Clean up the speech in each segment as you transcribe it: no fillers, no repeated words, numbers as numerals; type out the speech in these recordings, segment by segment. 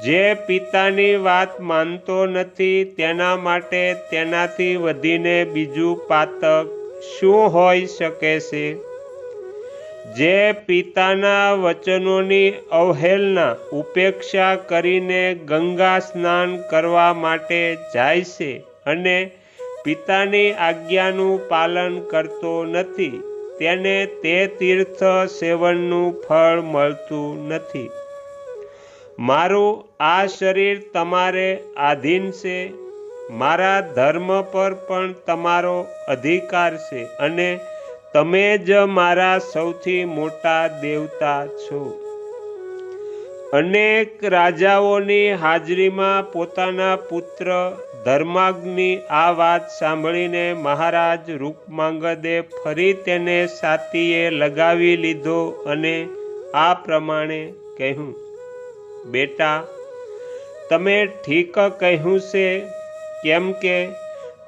જે પિતાની વાત માનતો નથી તેના માટે તેનાથી વધીને બીજું પાતક શું હોઈ શકે છે? જે પિતાના વચનોની અવહેલના ઉપેક્ષા કરીને ગંગા સ્નાન કરવા માટે જાય છે અને પિતાની આજ્ઞાનું પાલન કરતો નથી, તેને તે તીર્થ સેવનનું ફળ મળતું નથી. મારું આ શરીર તમારે આધીન છે, મારા ધર્મ પર પણ તમારો અધિકાર છે અને તમે જ મારા સૌથી મોટા દેવતા છો. અનેક રાજાઓની હાજરીમાં પોતાના પુત્ર ધર્માગ્નિ આ વાત સાંભળીને મહારાજ રૂકમાંગદે ફરી તેને છાતીએ લગાવી લીધો અને આ પ્રમાણે કહ્યું, બેટા, તમે ઠીક કહ્યું છે, કેમ કે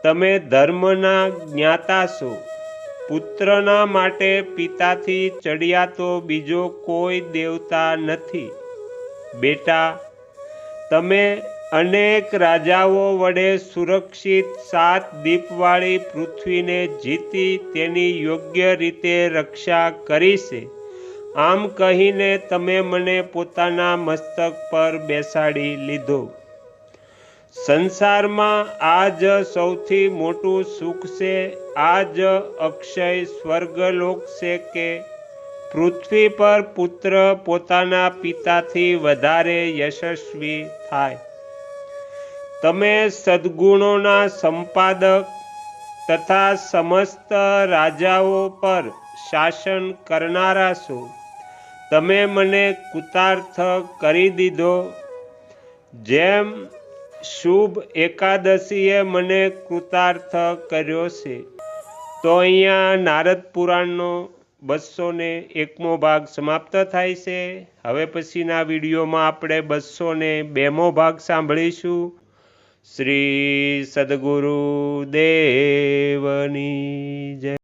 તમે ધર્મના જ્ઞાતા છો. પુત્રના માટે પિતાથી ચડિયાતો બીજો કોઈ દેવતા નથી. બેટા, તમે અનેક રાજાઓ વડે સુરક્ષિત 7 દીપવાળી પૃથ્વીને જીતી તેની યોગ્ય રીતે રક્ષા કરી છે. આમ કહીને તમે મને પોતાના મસ્તક પર બેસાડી લીધો. સંસારમાં આ જ સૌથી મોટું સુખ છે. આ જ અક્ષય સ્વર્ગલોક છે કે પૃથ્વી પર પુત્ર પોતાના પિતાથી વધારે યશસ્વી થાય. તમે સદ્ગુણોના સંપાદક તથા સમસ્ત રાજાઓ પર શાસન કરનારા છો. તમે મને કૃતાર્થ કરી દીધો, જેમ શુભ એકાદશીએ મને કૃતાર્થ કર્યો છે. તો અહીંયા નારદ પુરાણનો 201મો ભાગ સમાપ્ત થાય છે. હવે પછીના વિડીયોમાં આપણે 202મો ભાગ સાંભળીશું. શ્રી સદ્ગુરુ દેવની જય.